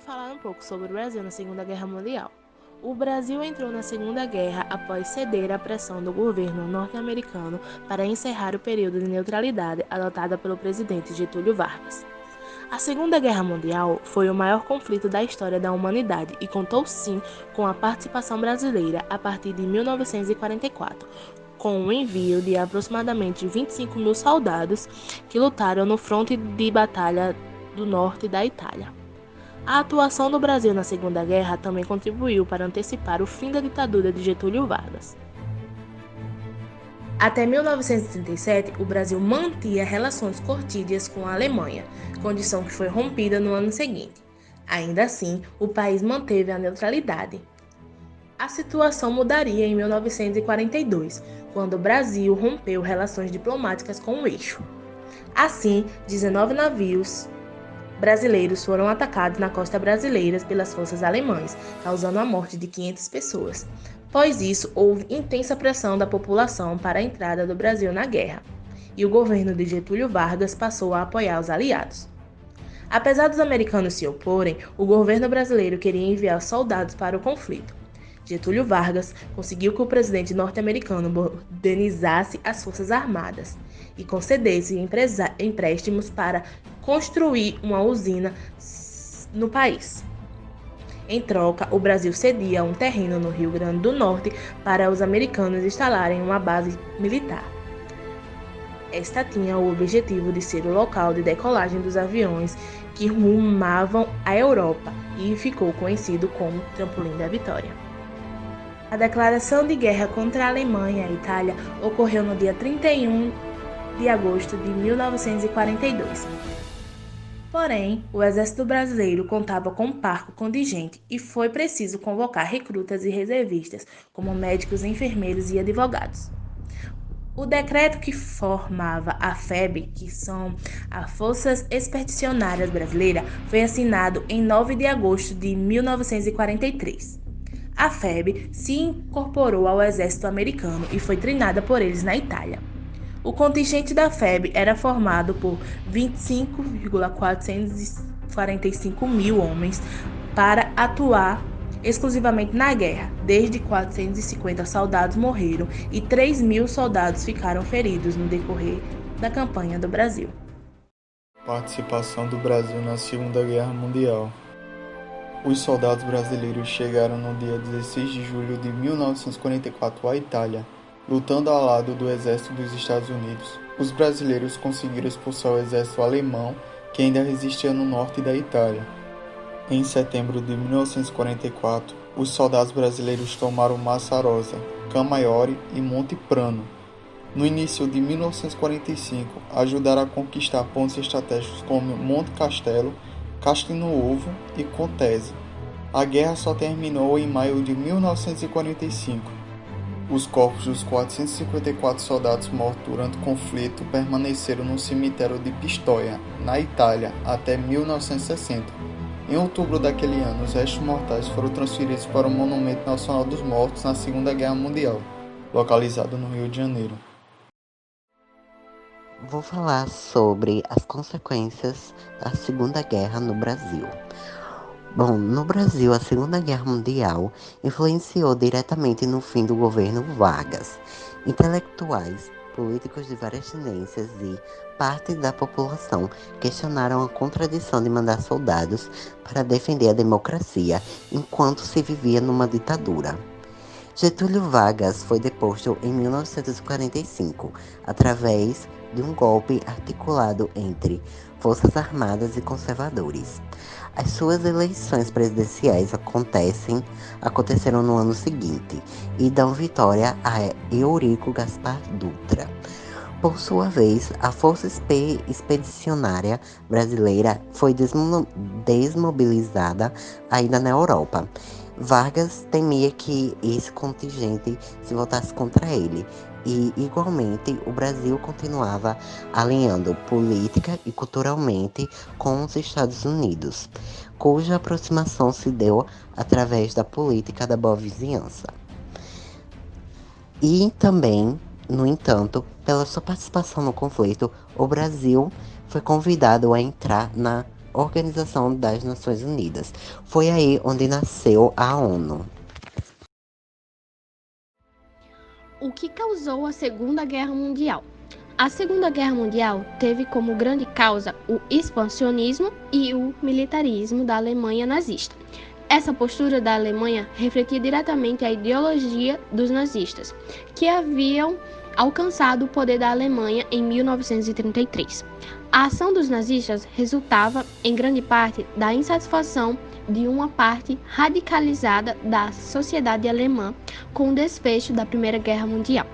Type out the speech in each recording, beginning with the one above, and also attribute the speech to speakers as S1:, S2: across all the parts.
S1: falar um pouco sobre o Brasil na Segunda Guerra Mundial. O Brasil entrou na Segunda Guerra após ceder à pressão do governo norte-americano para encerrar o período de neutralidade adotada pelo presidente Getúlio Vargas. A Segunda Guerra Mundial foi o maior conflito da história da humanidade e contou sim com a participação brasileira a partir de 1944, com o envio de aproximadamente 25 mil soldados que lutaram no fronte de batalha do norte da Itália. A atuação do Brasil na Segunda Guerra também contribuiu para antecipar o fim da ditadura de Getúlio Vargas. Até 1937, o Brasil mantinha relações cortídias com a Alemanha, condição que foi rompida no ano seguinte. Ainda assim, o país manteve a neutralidade. A situação mudaria em 1942, quando o Brasil rompeu relações diplomáticas com o eixo. Assim, 19 navios brasileiros foram atacados na costa brasileira pelas forças alemãs, causando a morte de 500 pessoas. Após isso, houve intensa pressão da população para a entrada do Brasil na guerra, e o governo de Getúlio Vargas passou a apoiar os aliados. Apesar dos americanos se oporem, o governo brasileiro queria enviar soldados para o conflito. Getúlio Vargas conseguiu que o presidente norte-americano modernizasse as forças armadas e concedesse empréstimos para construir uma usina no país. Em troca, o Brasil cedia um terreno no Rio Grande do Norte para os americanos instalarem uma base militar. Esta tinha o objetivo de ser o local de decolagem dos aviões que rumavam à Europa e ficou conhecido como Trampolim da Vitória. A declaração de guerra contra a Alemanha e a Itália ocorreu no dia 31 de agosto de 1942. Porém, o exército brasileiro contava com um parco contingente e foi preciso convocar recrutas e reservistas, como médicos, enfermeiros e advogados. O decreto que formava a FEB, que são as Forças Expedicionárias Brasileiras, foi assinado em 9 de agosto de 1943. A FEB se incorporou ao exército americano e foi treinada por eles na Itália. O contingente da FEB era formado por 25,445 mil homens para atuar exclusivamente na guerra. Desde 450 soldados morreram e 3 mil soldados ficaram feridos no decorrer da campanha do Brasil.
S2: Participação do Brasil na Segunda Guerra Mundial. Os soldados brasileiros chegaram no dia 16 de julho de 1944 à Itália, lutando ao lado do exército dos Estados Unidos. Os brasileiros conseguiram expulsar o exército alemão, que ainda resistia no norte da Itália. Em setembro de 1944, os soldados brasileiros tomaram Massa Rosa, Camaiore e Monte Prano. No início de 1945, ajudaram a conquistar pontos estratégicos como Monte Castelo, Castelnuovo Ovo e Contese. A guerra só terminou em maio de 1945. Os corpos dos 454 soldados mortos durante o conflito permaneceram no cemitério de Pistoia, na Itália, até 1960. Em outubro daquele ano, os restos mortais foram transferidos para o Monumento Nacional dos Mortos na Segunda Guerra Mundial, localizado no Rio de Janeiro.
S3: Vou falar sobre as consequências da Segunda Guerra no Brasil. Bom, no Brasil, a Segunda Guerra Mundial influenciou diretamente no fim do governo Vargas. Intelectuais, políticos de várias tendências e parte da população questionaram a contradição de mandar soldados para defender a democracia enquanto se vivia numa ditadura. Getúlio Vargas foi deposto em 1945, através de um golpe articulado entre Forças Armadas e conservadores. As suas eleições presidenciais aconteceram no ano seguinte e dão vitória a Eurico Gaspar Dutra. Por sua vez, a Força Expedicionária Brasileira foi desmobilizada ainda na Europa. Vargas temia que esse contingente se voltasse contra ele e, igualmente, o Brasil continuava alinhando política e culturalmente com os Estados Unidos, cuja aproximação se deu através da política da boa vizinhança. E também, no entanto, pela sua participação no conflito, o Brasil foi convidado a entrar na Organização das Nações Unidas. Foi aí onde nasceu a ONU.
S4: O que causou a Segunda Guerra Mundial? A Segunda Guerra Mundial teve como grande causa o expansionismo e o militarismo da Alemanha nazista. Essa postura da Alemanha refletia diretamente a ideologia dos nazistas, que haviam alcançado o poder da Alemanha em 1933. A ação dos nazistas resultava, em grande parte, da insatisfação de uma parte radicalizada da sociedade alemã com o desfecho da Primeira Guerra Mundial.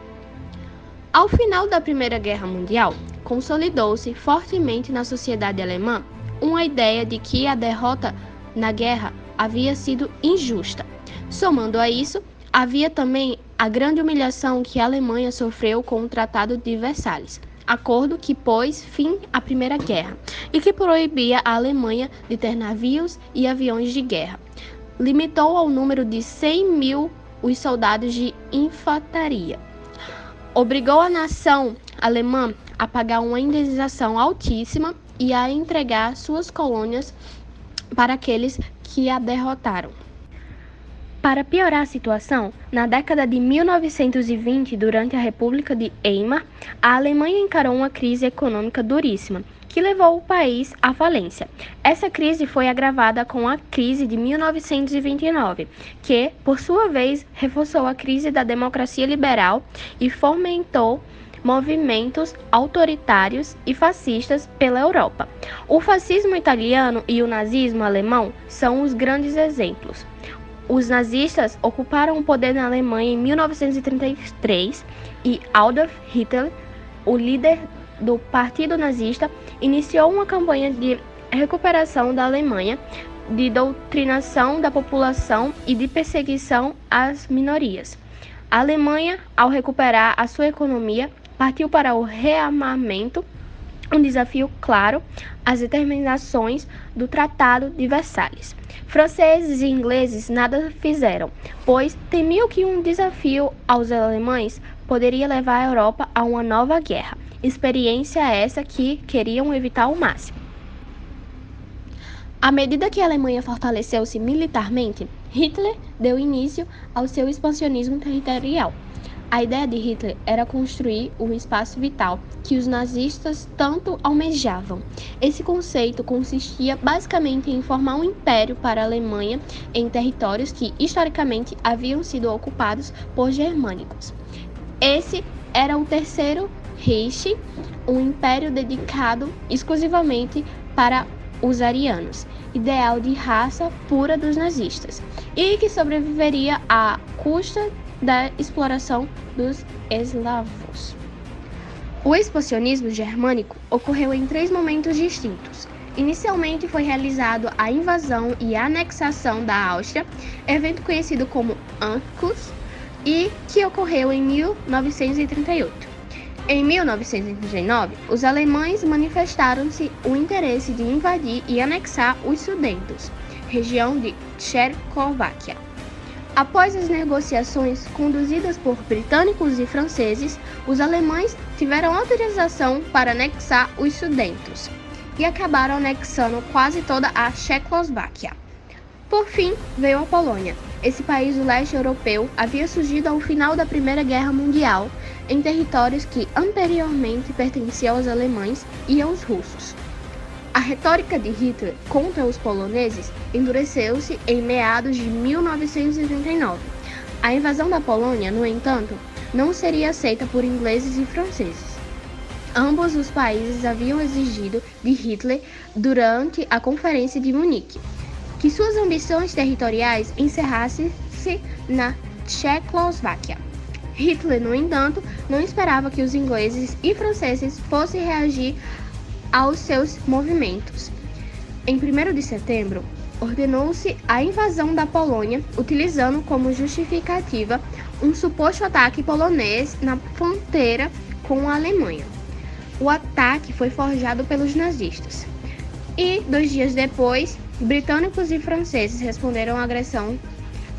S4: Ao final da Primeira Guerra Mundial, consolidou-se fortemente na sociedade alemã uma ideia de que a derrota na guerra havia sido injusta. Somando a isso, havia também a grande humilhação que a Alemanha sofreu com o Tratado de Versalhes, acordo que pôs fim à Primeira Guerra e que proibia a Alemanha de ter navios e aviões de guerra. Limitou ao número de 100 mil os soldados de infantaria. Obrigou a nação alemã a pagar uma indenização altíssima e a entregar suas colônias para aqueles que a derrotaram. Para piorar a situação, na década de 1920, durante a República de Weimar, a Alemanha encarou uma crise econômica duríssima, que levou o país à falência. Essa crise foi agravada com a crise de 1929, que, por sua vez, reforçou a crise da democracia liberal e fomentou movimentos autoritários e fascistas pela Europa. O fascismo italiano e o nazismo alemão são os grandes exemplos. Os nazistas ocuparam o poder na Alemanha em 1933 e Adolf Hitler, o líder do Partido Nazista, iniciou uma campanha de recuperação da Alemanha, de doutrinação da população e de perseguição às minorias. A Alemanha, ao recuperar a sua economia, partiu para o rearmamento, um desafio claro às determinações do Tratado de Versalhes. Franceses e ingleses nada fizeram, pois temiam que um desafio aos alemães poderia levar a Europa a uma nova guerra, experiência essa que queriam evitar ao máximo. À medida que a Alemanha fortaleceu-se militarmente, Hitler deu início ao seu expansionismo territorial. A ideia de Hitler era construir um espaço vital que os nazistas tanto almejavam. Esse conceito consistia basicamente em formar um império para a Alemanha em territórios que historicamente haviam sido ocupados por germânicos. Esse era o Terceiro Reich, um império dedicado exclusivamente para os arianos, ideal de raça pura dos nazistas, e que sobreviveria à custa da exploração dos eslavos. O expansionismo germânico ocorreu em 3 momentos distintos. Inicialmente foi realizado a invasão e anexação da Áustria, evento conhecido como Anschluss, e que ocorreu em 1938. Em 1939, os alemães manifestaram-se o interesse de invadir e anexar os Sudetos, região de Tchecoslováquia. Após as negociações conduzidas por britânicos e franceses, os alemães tiveram autorização para anexar os Sudetos e acabaram anexando quase toda a Tchecoslováquia. Por fim, veio a Polônia. Esse país do leste europeu havia surgido ao final da Primeira Guerra Mundial em territórios que anteriormente pertenciam aos alemães e aos russos. A retórica de Hitler contra os poloneses endureceu-se em meados de 1939. A invasão da Polônia, no entanto, não seria aceita por ingleses e franceses. Ambos os países haviam exigido de Hitler, durante a Conferência de Munique, que suas ambições territoriais encerrassem-se na Tchecoslováquia. Hitler, no entanto, não esperava que os ingleses e franceses fossem reagir aos seus movimentos. Em 1º de setembro, ordenou-se a invasão da Polônia, utilizando como justificativa um suposto ataque polonês na fronteira com a Alemanha. O ataque foi forjado pelos nazistas. E, 2 dias depois, britânicos e franceses responderam à agressão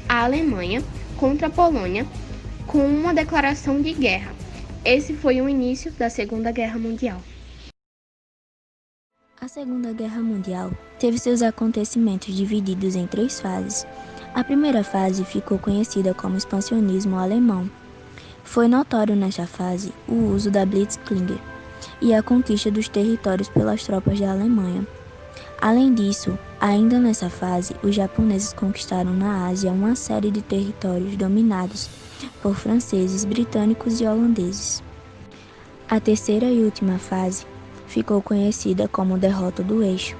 S4: à Alemanha contra a Polônia com uma declaração de guerra. Esse foi o início da Segunda Guerra Mundial.
S5: A A Segunda Guerra Mundial teve seus acontecimentos divididos em 3 fases. A primeira fase ficou conhecida como expansionismo alemão. Foi notório nesta fase o uso da Blitzkrieg e a conquista dos territórios pelas tropas da Alemanha. Além disso, ainda nessa fase, os japoneses conquistaram na Ásia uma série de territórios dominados por franceses, britânicos e holandeses. A terceira e última fase ficou conhecida como Derrota do Eixo.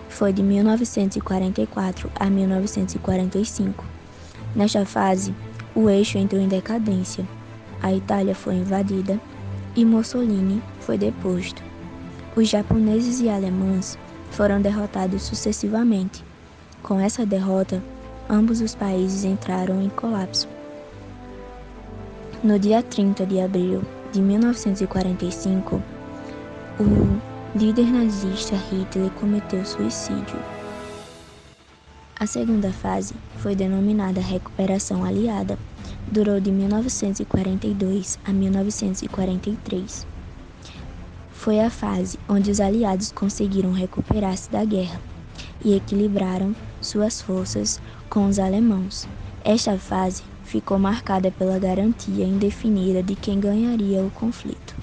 S5: Foi de 1944 a 1945. Nesta fase, o eixo entrou em decadência. A Itália foi invadida e Mussolini foi deposto. Os japoneses e alemães foram derrotados sucessivamente. Com essa derrota, ambos os países entraram em colapso. No dia 30 de abril de 1945, o líder nazista Hitler cometeu suicídio. A segunda fase foi denominada Recuperação Aliada. Durou de 1942 a 1943. Foi a fase onde os aliados conseguiram recuperar-se da guerra e equilibraram suas forças com os alemãos. Esta fase ficou marcada pela garantia indefinida de quem ganharia o conflito.